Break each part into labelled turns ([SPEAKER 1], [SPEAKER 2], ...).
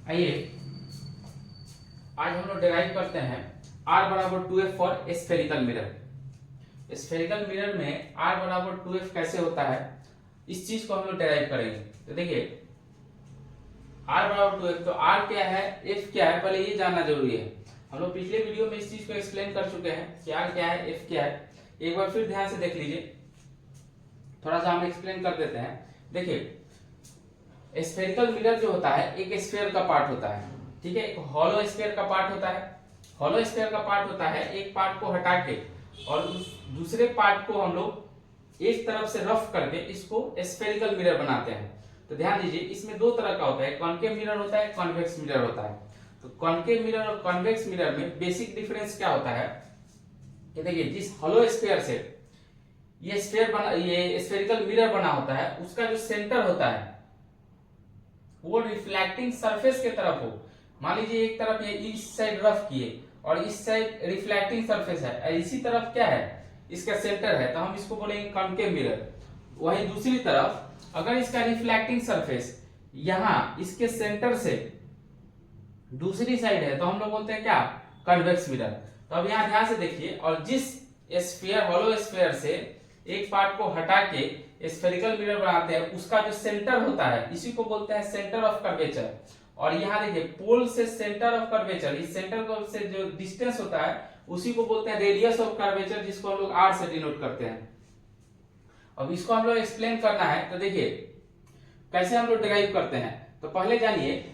[SPEAKER 1] आइए आज हम लोग डिराइव करते हैं R बराबर 2F for spherical mirror. Spherical mirror में R बराबर 2F कैसे होता है इस चीज को हम लोग डिराइव करेंगे। तो देखिए R बराबर 2F, तो R क्या है, F क्या है, पहले ये जानना जरूरी है। हम लोग पिछले वीडियो में इस चीज को एक्सप्लेन कर चुके हैं कि R क्या है, F क्या है। एक बार फिर ध्यान से देख लीजिए, थोड़ा सा हम एक्सप्लेन कर देते हैं। देखिए स्फेरिकल मिरर जो होता है एक स्फीयर का पार्ट होता है, ठीक है, एक हॉलो स्फीयर का पार्ट होता है। हॉलो स्फीयर का पार्ट होता है, एक पार्ट को हटा के और उस दूसरे पार्ट को हम लोग एक तरफ से रफ करके इसको स्फेरिकल मिरर बनाते हैं। तो ध्यान दीजिए इसमें दो तरह का होता है, कॉन्केव मिरर होता है, कॉन्वेक्स मिरर होता है। तो कॉन्केव मिरर और कॉन्वेक्स मिरर में बेसिक डिफरेंस क्या होता है कि देखिए जिस हॉलो स्फीयर से ये स्फेरिकल मिरर बना होता है उसका जो सेंटर होता है वो रिफ्लेक्टिंग सरफेस के तरफ हो। मान लीजिए एक तरफ ये इस साइड रफ किए और इस साइड रिफ्लेक्टिंग सरफेस है और इसी तरफ क्या है इसका सेंटर है, तो हम इसको बोलेंगे कॉन्केव मिरर। वही दूसरी तरफ अगर इसका रिफ्लेक्टिंग सरफेस यहां इसके सेंटर से दूसरी साइड है तो हम लोग बोलते हैं क्या, कन्वेक्स मिरर। तो अब यहां ध्यान से देखिए, और जिस स्फीयर हॉलो स्फीयर से एक पार्ट को हटा के स्फेरिकल मिरर बनाते हैं उसका जो सेंटर होता है इसी को बोलते हैं सेंटर ऑफ कर्वेचर। और यहाँ देखिए पोल से सेंटर ऑफ कर्वेचर, इस सेंटर से जो डिस्टेंस होता है उसी को बोलते हैं रेडियस ऑफ कर्वेचर, जिसको हम लोग R से डिनोट करते हैं। अब इसको हम लोग एक्सप्लेन करना है, तो देखिए कैसे हम लोग डिराइव करते हैं। तो पहले जानिए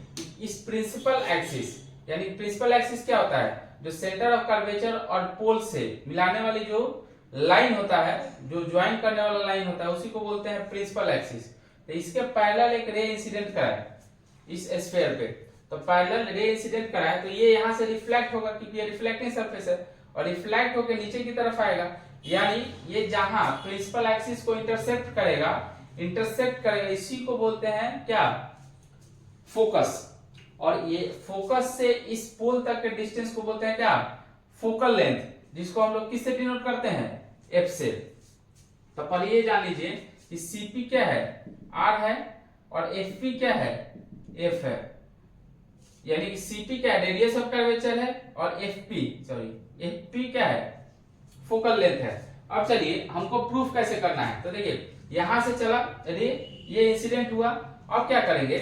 [SPEAKER 1] इस प्रिंसिपल एक्सिस, यानी प्रिंसिपल एक्सिस क्या होता है, जो सेंटर ऑफ कर्वेचर और पोल से मिलाने वाली जो लाइन होता है, जो ज्वाइन करने वाला लाइन होता है उसी को बोलते हैं प्रिंसिपल एक्सिस। तो इसके पैरेलल एक रे इंसिडेंट कराए इस स्फीयर पे, तो पैरेलल रे इंसिडेंट कराए तो ये यहां से रिफ्लेक्ट होगा क्योंकि ये रिफ्लेक्टिंग सरफेस है और रिफ्लेक्ट होकर नीचे की तरफ आएगा, यानी ये जहां प्रिंसिपल एक्सिस को इंटरसेप्ट करेगा इसी को बोलते हैं क्या, फोकस। और ये फोकस से इस पोल तक के डिस्टेंस को बोलते हैं क्या, फोकल लेंथ, जिसको हम लोग किससे डिनोट करते हैं, F से। तो पहले ये जान लीजिए कि CP क्या है, R है, और FP क्या है, F है। यानी कि CP क्या है, रेडियस ऑफ कर्वेचर है, और FP क्या है, फोकल लेंथ है। अब चलिए हमको प्रूफ कैसे करना है। तो देखिए यहां से चला रे, ये इंसिडेंट हुआ, अब क्या करेंगे,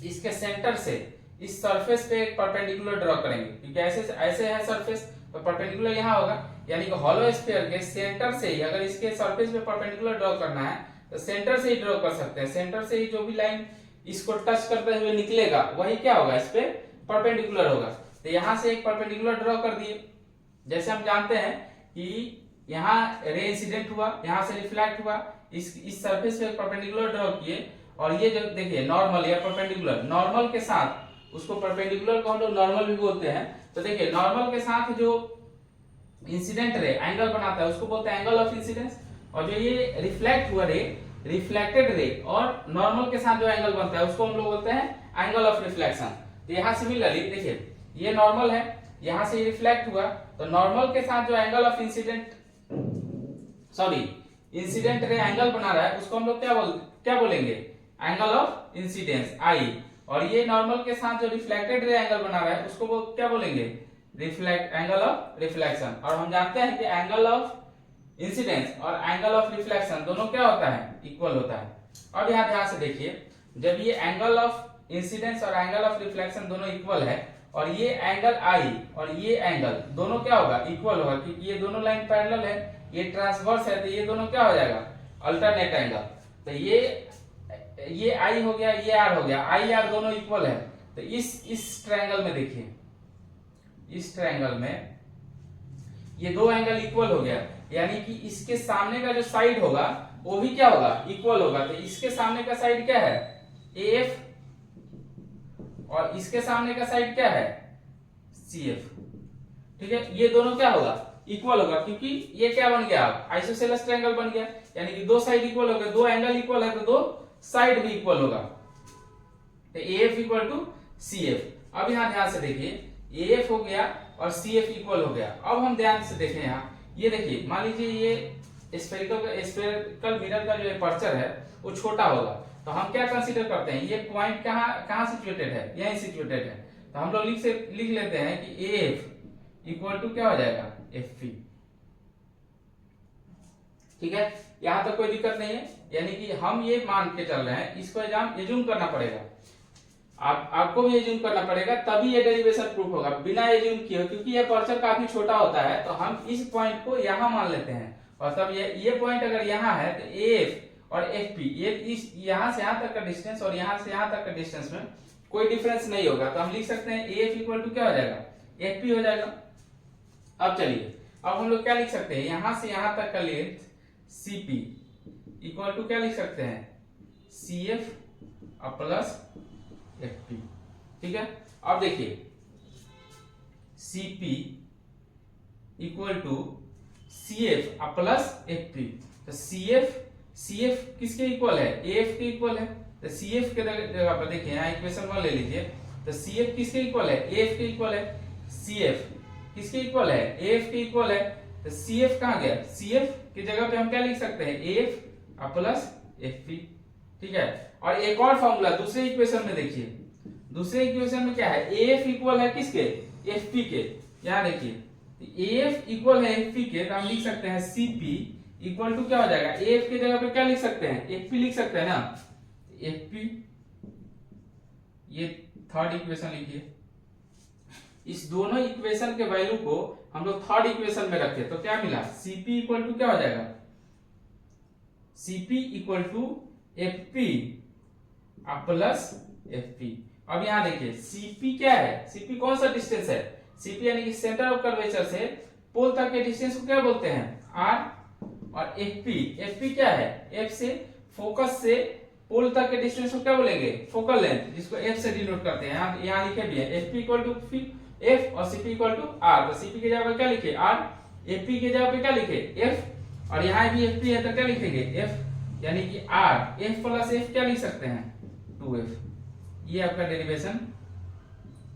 [SPEAKER 1] इसके सेंटर से इस सरफेस पे एक परपेंडिकुलर ड्रॉ करेंगे क्योंकि ऐसे है सरफेस, तो परपेंडिकुलर यहां होगा, यानी कि हॉलो स्फीयर के सेंटर से ही अगर इसके सरफेस पे परपेंडिकुलर ड्रॉ करना है तो सेंटर से ही ड्रॉ कर सकते हैं। सेंटर से ही जो भी लाइन इसको टच करते हुए निकलेगा वही क्या होगा, इस पे परपेंडिकुलर होगा। तो यहां से एक परपेंडिकुलर ड्रॉ कर दिए। जैसे हम जानते हैं कि यहाँ रे इंसिडेंट हुआ, यहां से रिफ्लेक्ट हुआ, इस सरफेस पे परपेंडिकुलर ड्रॉ किए, और ये जो देखिए नॉर्मल या परपेंडिकुलर, नॉर्मल के साथ उसको परपेंडिकुलर को हम लोग नॉर्मल भी बोलते हैं। तो देखिए नॉर्मल के साथ जो इंसिडेंट रे एंगल बनाता है उसको बोलते हैं एंगल ऑफ इंसिडेंस, और जो ये रिफ्लेक्ट हुआ रे, रिफ्लेक्टेड रे और नॉर्मल के साथ जो एंगल बनता है उसको हम लोग बोलते हैं एंगल ऑफ रिफ्लेक्शन। तो यहां सिमिलरली देखिए ये नॉर्मल है, यहां से रिफ्लेक्ट हुआ, तो नॉर्मल के साथ जो angle of incident ray angle बना रहा है उसको हम लोग क्या बोलेंगे, एंगल ऑफ इंसिडेंस I। और ये नॉर्मल के साथ जो रिफ्लेक्टेड रे एंगल बना रहा है उसको क्या बोलेंगे, एंगल ऑफ रिफ्लेक्शन। और हम जानते हैं कि एंगल ऑफ इंसिडेंस और एंगल ऑफ रिफ्लेक्शन दोनों क्या होता है, इक्वल होता है। अब यहाँ ध्यान से देखिए, जब ये एंगल ऑफ इंसिडेंस और एंगल ऑफ रिफ्लेक्शन दोनों इक्वल है और ये एंगल I और ये एंगल दोनों क्या होगा, इक्वल होगा, क्योंकि ये दोनों लाइन पैरेलल है, ये ट्रांसवर्स है, तो ये दोनों क्या हो जाएगा, अल्टरनेट एंगल। तो ये I हो गया, ये R हो गया, I R दोनों इक्वल है। तो इस ट्रायंगल में देखिए, इस ट्रायंगल में ये दो एंगल इक्वल हो गया, यानी कि इसके सामने का जो साइड होगा वो भी क्या होगा, इक्वल होगा। तो इसके सामने का साइड क्या है, AF, और इसके सामने का साइड क्या है, CF। ठीक है, ये दोनों क्या होगा, इक्वल होगा, क्योंकि ये क्या बन गया, आइसोसेलेस ट्रायंगल बन गया, यानी कि दो साइड इक्वल हो गए, दो एंगल इक्वल है तो दो साइड भी इक्वल होगा। तो AF इक्वल टू CF। अब यहां ध्यान से देखिए AF हो गया और CF इक्वल हो गया। अब हम ध्यान से देखें, यहाँ ये देखिए, मान लीजिए ये स्फेरिकल मिरर का जो एपर्चर है वो छोटा होगा, तो हम क्या कंसीडर करते हैं, ये पॉइंट कहाँ कहाँ सिचुएटेड है, यहीं सिचुएटेड है। तो हम लोग लिख लेते हैं कि AF इक्वल टू क्या हो जाएगा, FP। ठीक है, यहां तक कोई दिक्कत नहीं है। यानी कि हम ये मान के चल रहे हैं, इसको एज्यूम करना पड़ेगा, आपको भी एज्यूम करना पड़ेगा, तभी ये डेरिवेशन प्रूफ होगा। बिना एज्यूम किए, क्योंकि ये पर्चर काफी छोटा होता है, तो हम इस पॉइंट को यहां मान लेते हैं, और तब ये पॉइंट अगर यहाँ है तो AF और FP, ये इस यहां से यहां तक का डिस्टेंस और यहां से यहां तक का डिस्टेंस में कोई डिफरेंस नहीं होगा। तो हम लिख सकते हैं AF इक्वल टू क्या हो जाएगा, FP हो जाएगा। अब चलिए, अब हम लोग क्या लिख सकते हैं, यहां से यहां तक का लेंथ CP इक्वल टू क्या लिख सकते हैं, CF प्लस FP। ठीक है, अब देखिए CP equal to CF plus FP। तो CF किसके इक्वल है, AF के इक्वल है। तो CF के जगह पर देखिए, यहाँ इक्वेशन 1 ले लीजिए। तो CF किसके इक्वल है, AF के इक्वल है। CF किसके इक्वल है, AF के इक्वल है। तो CF कहाँ गया, CF की जगह पे हम क्या लिख सकते हैं, AF प्लस FP। ठीक है, और एक और फॉर्मूला दूसरे इक्वेशन में देखिए, दूसरे इक्वेशन में क्या है, AF इक्वल है किसके, FP के। यहाँ देखिए AF इक्वल है FP के, तो हम लिख सकते हैं CP इक्वल टू क्या हो जाएगा, AF की जगह पे क्या लिख सकते हैं, FP लिख सकते हैं ना। FP, ये थर्ड इक्वेशन लिखिए। इस दोनों इक्वेशन के वैल्यू को हम लोग थर्ड इक्वेशन में रखे, तो क्या मिला, CP इक्वल टू क्या हो जाएगा, CP equal to FP plus FP। अब यहां देखिए CP क्या है, CP कौन सा डिस्टेंस है, CP यानी कि सेंटर ऑफ कर्वेचर से पोल तक के डिस्टेंस को क्या बोलते हैं, R। और FP क्या है, F से फोकस से पोल तक के डिस्टेंस को क्या बोलेंगे, फोकल लेंथ, जिसको F से डिनोट करते हैं। यहाँ लिखे भी है FP इक्वल टू F और CP इक्वल टू R। तो CP की जगह पर क्या लिखे, R, FP की जगह पे क्या लिखे, F, और यहाँ भी FP है तो क्या लिखेंगे, F, यानी कि R, F प्लस F क्या लिख सकते हैं, 2F। ये आपका डेरिवेशन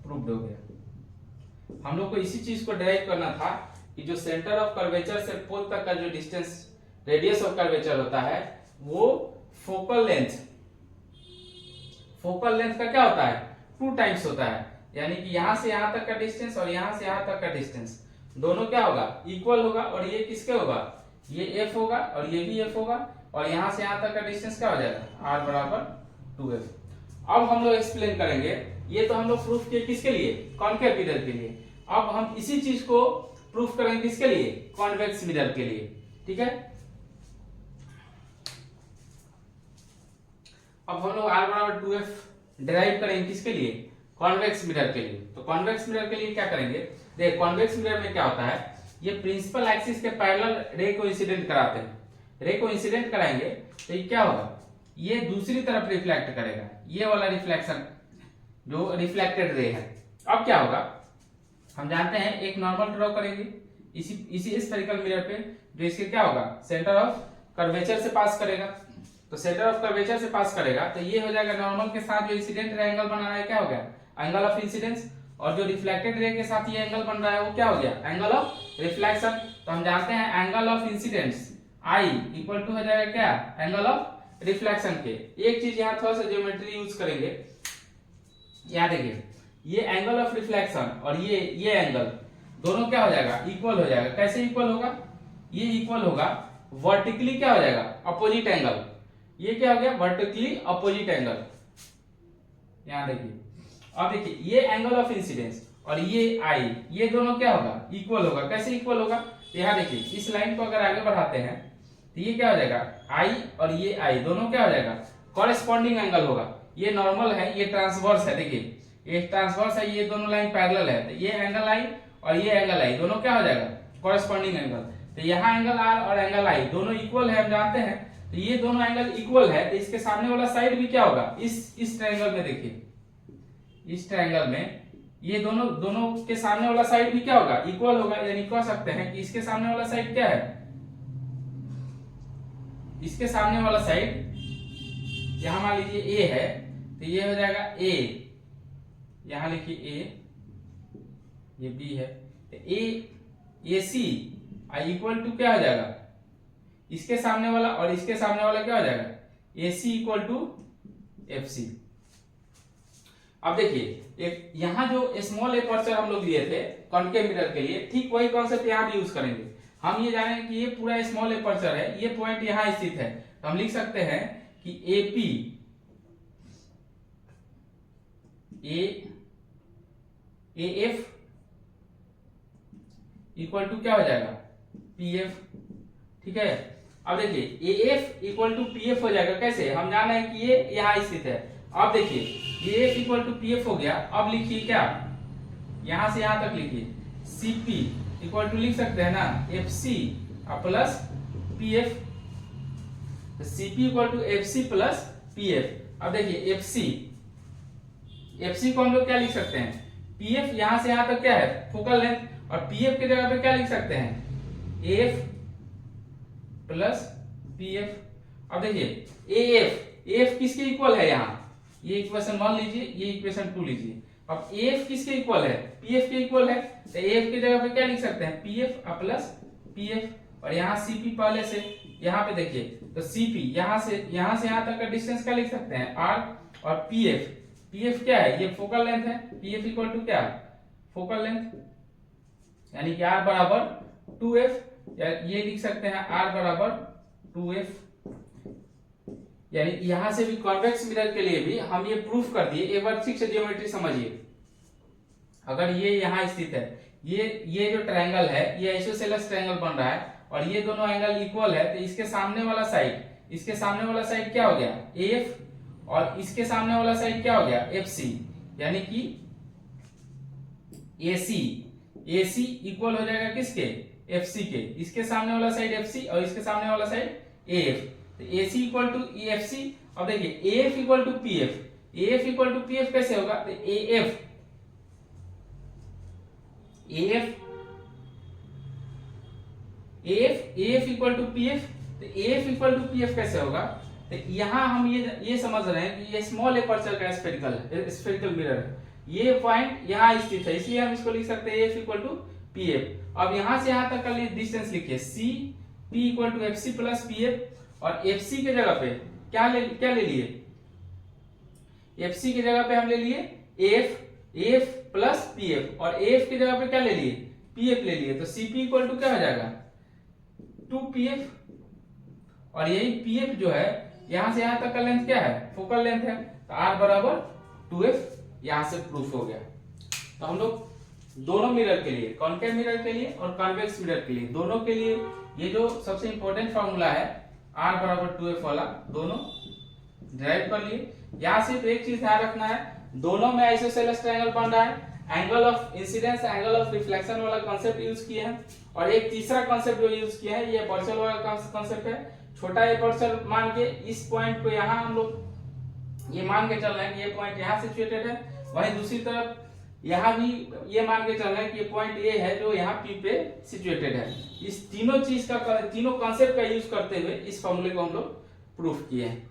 [SPEAKER 1] प्रूव्ड हो गया। हम लोग को इसी चीज को डिराइव करना था कि जो सेंटर ऑफ कर्वेचर से पोल तक का जो डिस्टेंस, रेडियस ऑफ कर्वेचर होता है, वो फोकल लेंथ का क्या होता है, 2 टाइम्स होता है। यानी कि यहां से यहां तक का डिस्टेंस और यहां से यहां तक का डिस्टेंस दोनों क्या होगा, इक्वल होगा। और ये किसके होगा, ये F होगा और ये भी F होगा, और यहां से यहां तक का डिस्टेंस क्या हो जाएगा, R बराबर 2F। अब हम लोग एक्सप्लेन करेंगे, ये तो हम लोग प्रूफ किए किसके लिए, कॉन्केव मिरर के लिए। अब हम इसी चीज को प्रूफ करेंगे किसके लिए, कॉन्वेक्स मिरर के लिए। ठीक है, अब हम लोग R बराबर 2F डिराइव करेंगे किसके लिए, कॉन्वेक्स मिरर के लिए। तो कॉन्वेक्स मिरर के लिए क्या करेंगे, देख कॉन्वेक्स मिरर में क्या होता है, ये प्रिंसिपल एक्सिस के पैरेलल रे को इंसिडेंट कराते हैं। रे को इंसिडेंट कराएंगे तो ये क्या होगा, ये दूसरी तरफ रिफ्लेक्ट करेगा, ये वाला रिफ्लेक्शन जो रिफ्लेक्टेड रे है। अब क्या होगा, हम जानते हैं एक नॉर्मल ड्रॉ करेंगे इसी स्फेरिकल मिरर पे, जो इसके क्या होगा, सेंटर ऑफ कर्वेचर से पास करेगा। तो सेंटर ऑफ कर्वेचर से पास करेगा तो ये हो जाएगा नॉर्मल के साथ जो इंसिडेंट रे एंगल बन रहा है, क्या हो गया, एंगल ऑफ इंसिडेंस। और जो रिफ्लेक्टेड रे के साथ ये एंगल बन रहा है वो क्या हो गया, एंगल ऑफ रिफ्लेक्शन। तो हम जानते हैं angle of incidence I equal to हो जाएगा क्या, एंगल ऑफ रिफ्लेक्शन के। एक चीज यहाँ थोड़ा सा ज्योमेट्री यूज करेंगे, यहाँ देखिए ये एंगल ऑफ रिफ्लेक्शन और ये एंगल दोनों क्या हो जाएगा, इक्वल हो जाएगा। कैसे इक्वल होगा, ये इक्वल होगा वर्टिकली क्या हो जाएगा, अपोजिट एंगल। ये क्या हो गया, वर्टिकली अपोजिट एंगल। यहाँ देखिए, अब देखिए ये एंगल ऑफ इंसिडेंस और ये I, ये दोनों क्या होगा, इक्वल होगा। कैसे इक्वल होगा, यहाँ देखिए इस लाइन को अगर आगे बढ़ाते हैं तो ये क्या हो जाएगा, I और ये I दोनों क्या हो जाएगा, कॉरेस्पॉन्डिंग एंगल होगा। ये नॉर्मल है, ये ट्रांसवर्स है, देखिए ये ट्रांसवर्स है, ये दोनों लाइन पैरेलल है। तो ये एंगल I और ये एंगल I दोनों क्या हो जाएगा, कॉरेस्पॉन्डिंग एंगल। तो यहाँ एंगल R और एंगल I दोनों इक्वल है, हम जानते हैं। तो ये दोनों एंगल इक्वल है, तो इसके सामने वाला साइड भी क्या होगा, इस ट्रायंगल में देखिए, इस ट्रायंगल में ये दोनों के सामने वाला साइड भी क्या होगा, इक्वल होगा। यानी कह सकते हैं कि इसके सामने वाला साइड क्या है, इसके सामने वाला साइड यहां मान लीजिए A है, तो ये हो जाएगा A, यहां लिखिए A, ये B है, तो AC इक्वल टू क्या हो जाएगा, इसके सामने वाला और इसके सामने वाला क्या हो जाएगा, AC इक्वल टू FC। अब देखिए एक यहाँ जो स्मॉल एपर्चर हम लोग लिए थे कॉन्केव मिरर के लिए, ठीक वही कॉन्सेप्ट यहाँ भी यूज करेंगे। हम ये जाने कि ये पूरा स्मॉल एपर्चर है, ये पॉइंट यहाँ स्थित है, तो हम लिख सकते हैं कि AP AF इक्वल टू क्या हो जाएगा, PF। ठीक है, अब देखिए AF इक्वल टू PF हो जाएगा कैसे, हम जाना है कि ये यहाँ स्थित है। अब देखिए AF इक्वल टू PF हो गया, अब लिखिए क्या, यहां से यहां तक लिखिए CP इक्वल टू लिख सकते हैं ना FC plus PF, CP equal to FC plus PF। अब देखिए FC को हम लोग क्या लिख सकते हैं, PF यहां से यहां तक क्या है फोकल लेंथ, और PF की जगह पे क्या लिख सकते हैं AF प्लस PF। अब देखिए AF किसके इक्वल है, यहाँ ये इक्वेशन 1 लीजिए, ये इक्वेशन 2 लीजिए। अब AF किसके इक्वल है, PF के इक्वल है, तो AF की जगह पे क्या लिख सकते हैं PF प्लस PF, और यहाँ CP पहले से यहाँ पे देखिए, तो CP यहाँ से यहाँ तक का डिस्टेंस क्या लिख सकते हैं R, और PF क्या है, ये फोकल लेंथ है, PF इक्वल टू क्या फोकल लेंथ, यानी कि R बराबर 2F, या ये लिख सकते हैं R बराबर 2F। यानी यहां से भी कॉन्वेक्स मिरर के लिए भी हम ये प्रूफ कर दिए। एक बार ठीक से ज्योमेट्री समझिए, अगर ये यहाँ स्थित है, ये जो ट्रायंगल है ये आइसोसेलेस ट्रायंगल बन रहा है, और ये दोनों एंगल इक्वल है, तो इसके सामने वाला साइड क्या हो गया AF, और इसके सामने वाला साइड क्या हो गया FC, यानी कि AC इक्वल हो जाएगा किसके FC के, इसके सामने वाला साइड FC और इसके सामने वाला साइड AF, तो AC इक्वल टू EFC। अब देखिए AF इक्वल टू PF कैसे होगा, तो AF इक्वल टू PF, तो AF इक्वल टू PF कैसे होगा, तो यहाँ हम ये समझ रहे हैं कि ये स्मॉल एपर्चर का स्फेरिकल मिरर है, ये पॉइंट यहाँ स्थित है, इसलिए हम इसको लिख सकते हैं AF इक्वल टू PF। अब यहाँ से यहाँ तक का डिस्टेंस लिखिए CP equal to FC plus PF, और FC के जगह पे क्या ले लिए, FC की जगह पे हम ले लिए AF प्लस PF, और AF की जगह पे क्या ले लिए PF ले लिए, तो CP इक्वल टू क्या हो जाएगा 2PF, और यही PF जो है यहां से यहां तक का लेंथ क्या है फोकल लेंथ है, तो R बराबर 2F यहां से प्रूफ हो गया। तो हम लोग दोनों मिरर के लिए, कॉन्केव मिरर के लिए और कॉन्वेक्स मिरर के लिए, दोनों के लिए ये जो सबसे इंपॉर्टेंट फार्मूला है R बराबर 2F वाला, दोनों ड्राइव कर लिए। यहाँ सिर्फ एक चीज ध्यान रखना है, दोनों में आइसोसेलेस ट्रायंगल बन रहा है, angle of incidence angle of reflection वाला कॉन्सेप्ट यूज किए हैं, और एक तीसरा कॉन्सेप्ट जो यूज किया है ये एपर्चर वाला कॉन्सेप्ट है। छोटा एपर्चर मान के इस पॉइंट को यहाँ हम लोग ये मान के चल रहे हैं कि ये पॉइंट यहाँ सिचुएटेड है, वहीं दूसरी तरफ यहाँ भी ये मान के चल रहे हैं कि ये पॉइंट ए है जो यहाँ P पे सिचुएटेड है। इस तीनों कॉन्सेप्ट का यूज करते हुए इस फॉर्मूले को हम लोग प्रूफ किए हैं।